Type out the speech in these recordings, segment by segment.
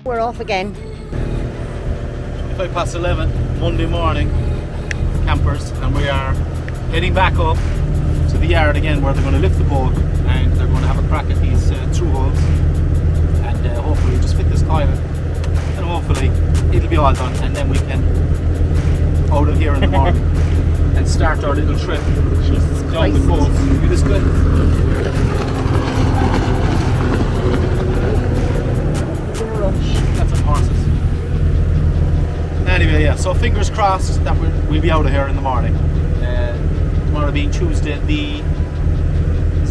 We're off again. 11 Monday morning, campers, and we are heading back up to the yard again where they're going to lift the boat and they're going to have a crack at these through holes and hopefully just fit this toilet and hopefully it'll be all done and then we can out of here in the morning and start our little trip down the coast. Be this good? Got some horses. Anyway, yeah, so fingers crossed that we'll be out of here in the morning. Tomorrow being Tuesday, is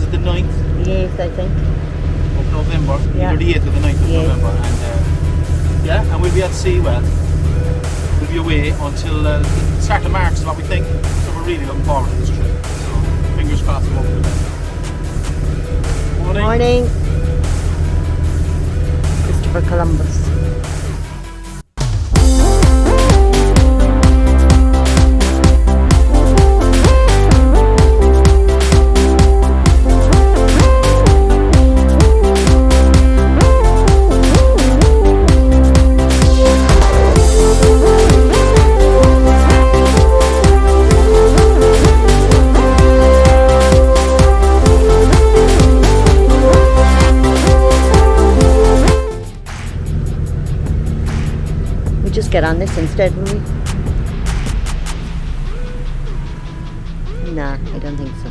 it the 9th? The 8th, I think. Of November. Yeah. Either the 8th or the 9th of November. And and we'll be at sea, well, we'll be away until the start of March is what we think. So we're really looking forward to this trip. So fingers crossed we won't be the best. Morning. Christopher Columbus. Get on this instead, will we? Nah, I don't think so.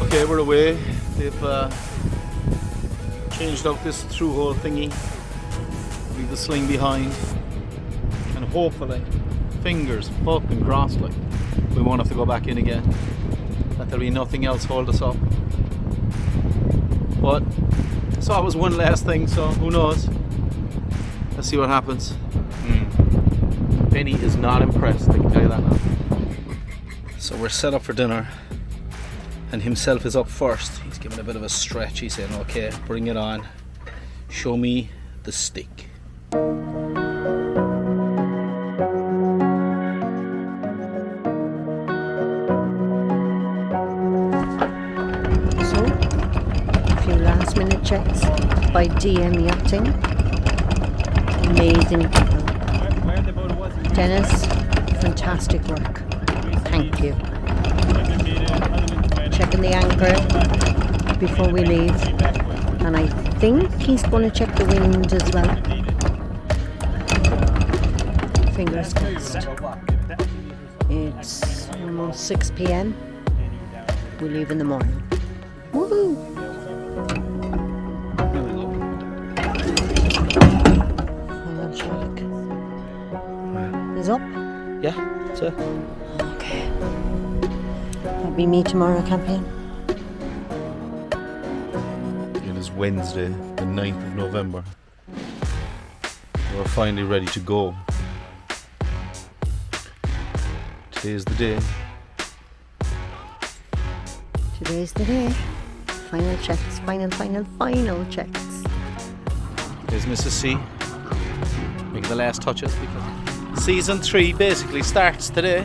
Okay, we're away. They've changed out this through hole thingy. Leave the sling behind. And hopefully, fingers fucking crossed, like, we won't have to go back in again. That there'll be nothing else hold us up. But it's always one last thing, so who knows? Let's see what happens. Benny is not impressed, I can tell you that now. So we're set up for dinner. And himself is up first. He's giving a bit of a stretch. He's saying, okay, bring it on. Show me the stick. So, a few last minute checks by DM Yachting. Amazing people. Dennis, fantastic work. Thank you. Checking the anchor before we leave, and I think he's going to check the wind as well. Fingers crossed. It's almost 6 p.m. We leave in the morning. Woohoo! Final check. Is up? Yeah, that's it. Okay. That'll be me tomorrow, Campion. It is Wednesday, the 9th of November. We're finally ready to go. Today is the day. Today's the day. Final checks, final checks. There's Mrs. C making the last touches because season 3 basically starts today.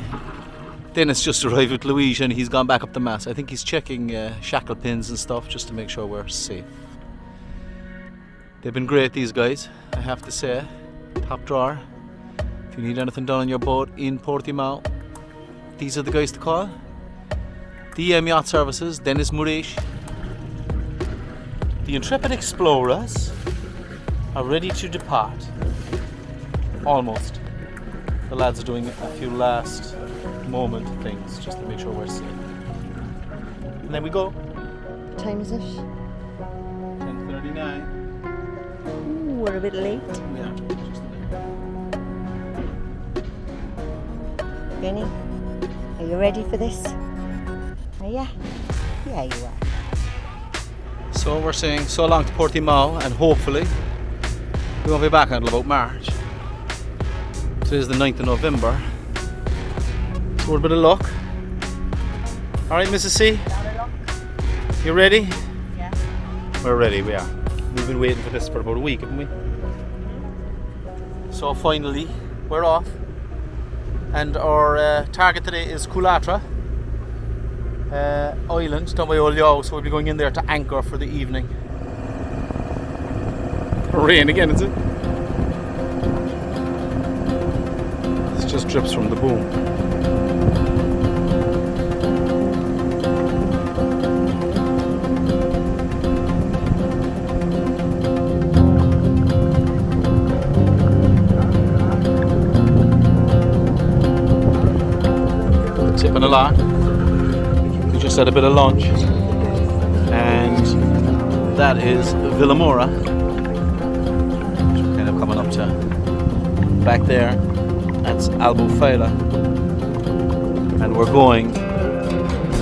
Dennis just arrived with Louise and he's gone back up the mast. I think he's checking shackle pins and stuff just to make sure we're safe. They've been great, these guys, I have to say. Top drawer. If you need anything done on your boat in Portimao, these are the guys to call. DM Yacht Services, Dennis Murish. The Intrepid Explorers are ready to depart. Almost. The lads are doing a few last moment things just to make sure we're safe. And then we go. What time is it? 10:39. Ooh, we're a bit late. Yeah, just a bit. Benny, are you ready for this? Are ya? Yeah, you are. So we're saying so long to Portimao, and hopefully we won't be back until about March. Today's the 9th of November. So with a bit of luck. Alright, Mrs. C? You ready? Yeah. We're ready, we are. We've been waiting for this for about a week, haven't we? So finally, we're off. And our target today is Culatra Island, down by Old, so we'll be going in there to anchor for the evening. Rain again, is it? It just drips from the boom. Tipping a lot. We just had a bit of lunch, and that is Villamora, which we're kind of coming up to. Back there, that's Albufeira, and we're going.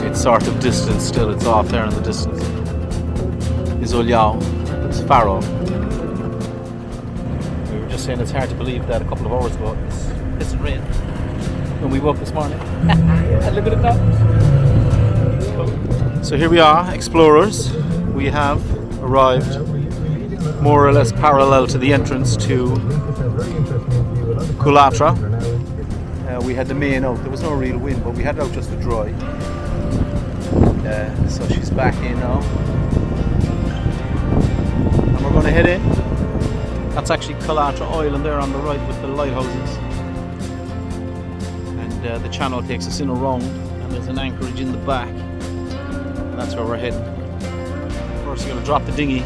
It's sort of distance still. It's off there in the distance. Is Olhão. It's Faro. We were just saying it's hard to believe that a couple of hours ago it's rain. When we woke this morning. Look at it now. So here we are, explorers. We have arrived more or less parallel to the entrance to Culatra. We had the main out. There was no real wind, but we had it out just to dry. So she's back in now. And we're going to head in. That's actually Culatra Island there on the right with the lighthouses. The channel takes us in around, and there's an anchorage in the back. That's where we're heading. First, we're going to drop the dinghy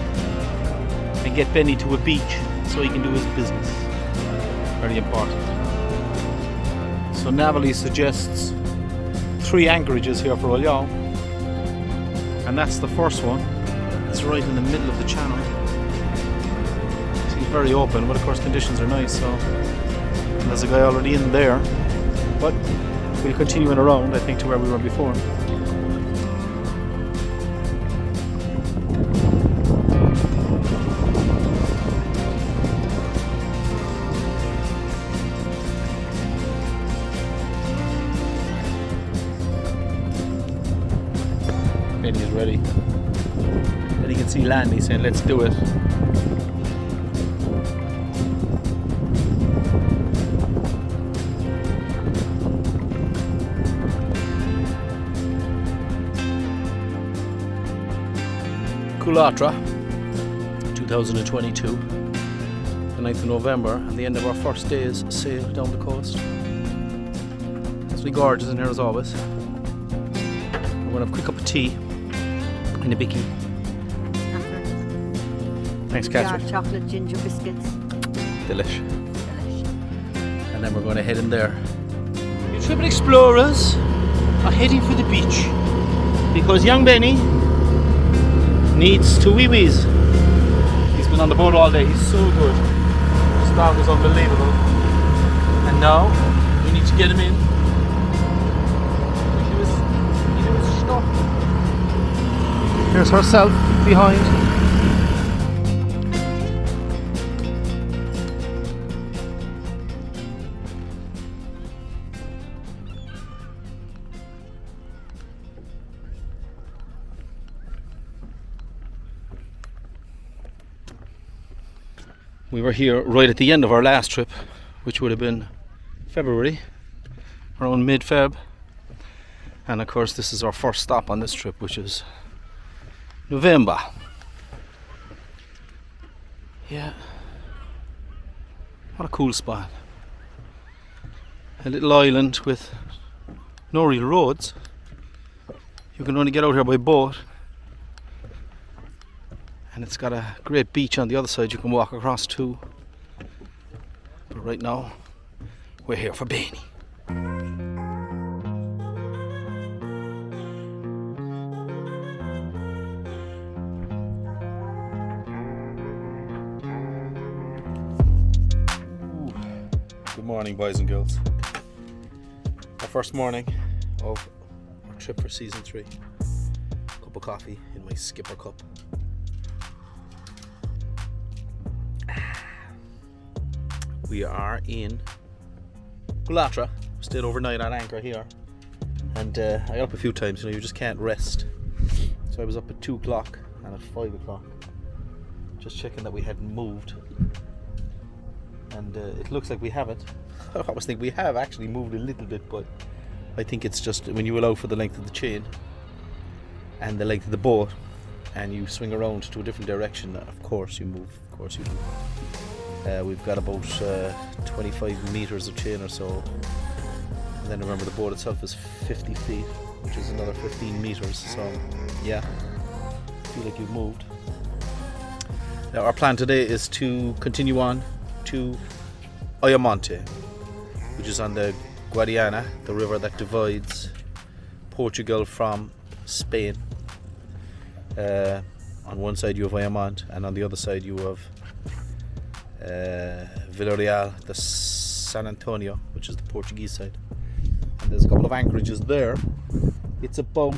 and get Benny to a beach so he can do his business. Very important. So Navali suggests 3 anchorages here for Olhão, and that's the first one. It's right in the middle of the channel. Seems very open, but of course conditions are nice. So and there's a guy already in there. But we'll continue in around, I think, to where we were before. Benny's ready. And he can see land, he's saying, let's do it. Culatra, 2022, the 9th of November, and the end of our first day's sail down the coast. Absolutely gorgeous in here as always. We're going to have a quick cup of tea in a bicky. Thanks, Catherine. Chocolate ginger biscuits. Delish. And then we're going to head in there. Your Triple Explorers are heading for the beach because young Benny needs 2 wee-wees. He's been on the boat all day. He's so good. His dog is unbelievable. And now we need to get him in. He was stuck. Here's herself behind. We were here right at the end of our last trip, which would have been February, around mid-Feb. And of course this is our first stop on this trip, which is November. Yeah. What a cool spot. A little island with no real roads. You can only get out here by boat. And it's got a great beach on the other side you can walk across to. But right now, we're here for Benny. Good morning, boys and girls. Our first morning of our trip for season 3. Cup of coffee in my skipper cup. We are in Culatra. Stayed overnight on anchor here, and I got up a few times. You just can't rest. So I was up at 2 o'clock and at 5 o'clock, just checking that we hadn't moved. And it looks like we haven't. I was thinking we have actually moved a little bit, but I think it's just when you allow for the length of the chain and the length of the boat, and you swing around to a different direction, of course you move. We've got about 25 meters of chain or so, and then remember the boat itself is 50 feet, which is another 15 meters, so yeah, I feel like you've moved. Now our plan today is to continue on to Ayamonte, which is on the Guadiana, the river that divides Portugal from Spain. On one side you have Ayamonte, and on the other side you have Villarreal, the San Antonio, which is the Portuguese side. And there's a couple of anchorages there. It's about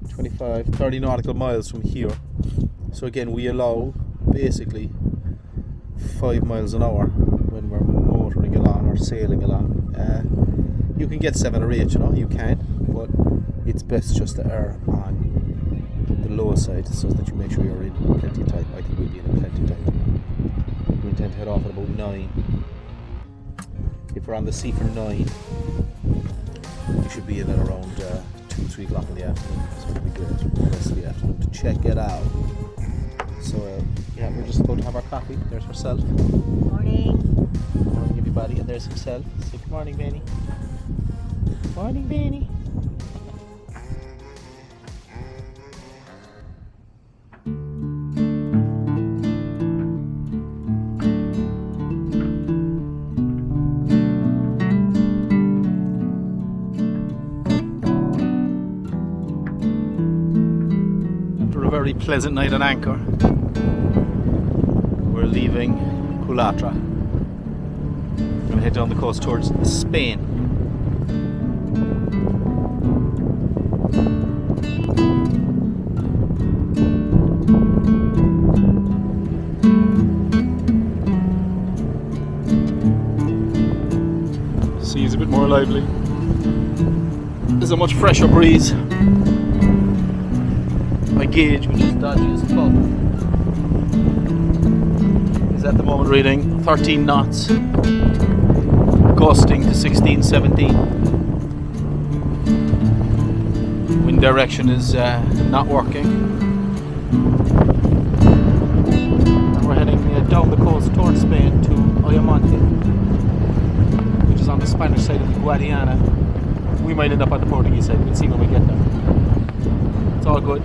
25-30 nautical miles from here. So again, we allow basically 5 miles an hour when we're motoring along or sailing along. You can get 7 or 8, you can, but it's best just to err on the lower side so that you make sure you're in plenty of time. I think we'll be in plenty of time. We intend to head off at about 9. If we're on the sea for 9, we should be in at around 2-3 o'clock in the afternoon, so it'll be good for the rest of the afternoon to check it out. So yeah, we're just about to have our coffee. There's herself. Morning. Morning everybody, and there's himself. Say good morning, Benny. Morning, Benny. After a very pleasant night on anchor, we're leaving Culatra. We're going to head down the coast towards Spain. Sea is a bit more lively. There's a much fresher breeze. My gauge, which is dodgy as fuck, is at the moment reading 13 knots, gusting to 16, 17. Wind direction is not working. And we're heading down the coast towards Spain to Ayamonte, which is on the Spanish side of the Guadiana. We might end up on the Portuguese side, we'll see when we get there. It's all good.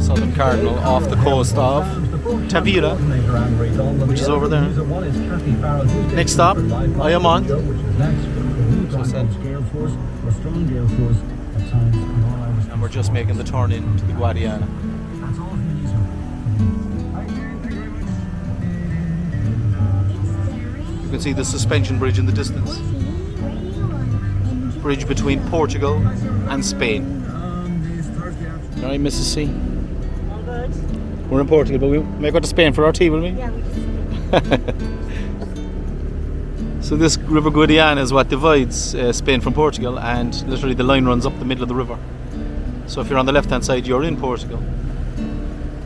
Southern Cardinal off the coast of Tavira, which is over there. Next stop, Ayamonte. And we're just making the turn into the Guadiana. You can see the suspension bridge in the distance. Bridge between Portugal and Spain. Alright, Mrs. C. All good. We're in Portugal, but we may go to Spain for our tea, will we? Yeah, we just. So this River Guadiana is what divides Spain from Portugal, and literally the line runs up the middle of the river. So if you're on the left hand side, you're in Portugal,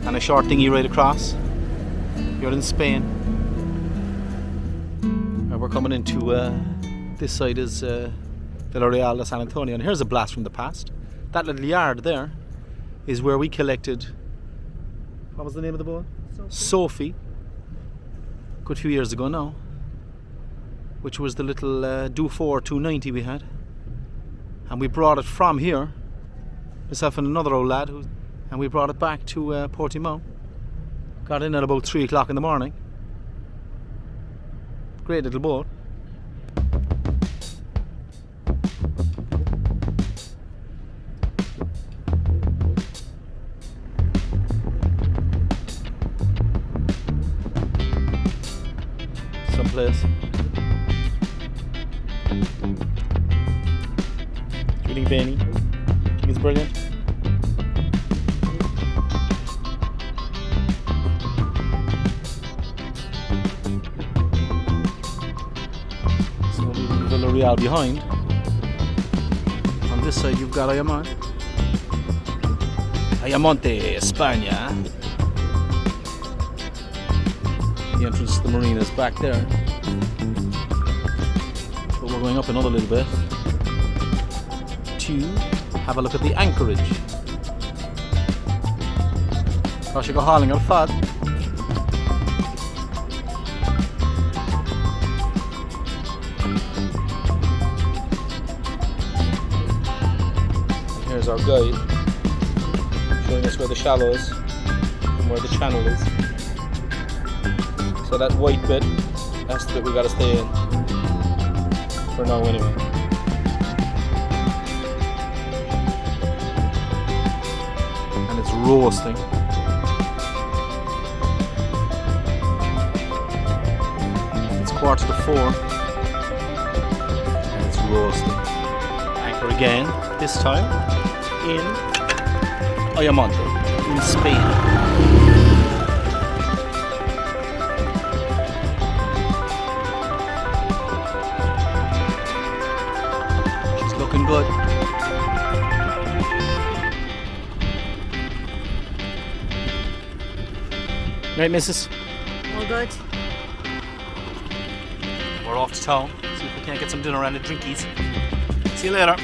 and a short dinghy right across, you're in Spain. And we're coming into this side is Villarreal de San Antonio, and here's a blast from the past. That little yard there is where we collected, what was the name of the boat? Sophie. Good few years ago now, which was the little Dufour 290 we had, and we brought it from here, myself and another old lad, and we brought it back to Portimao. Got in at about 3 o'clock in the morning. Great little boat. Someplace. Feeling Benny. He's brilliant. So leaving Villarreal behind. On this side you've got Ayamonte. Ayamonte, España. The entrance to the marina is back there. But we're going up another little bit to have a look at the anchorage. Tá go hauling ar fad. Here's our guide showing us where the shallow is and where the channel is. So that white bit, that's the bit we gotta stay in for now anyway. And it's roasting. It's 3:45 and it's roasting. Anchor again, this time in Ayamonte, in Spain. Looking good. Right, missus? All good. We're off to town. See if we can't get some dinner and a drinkies. See you later.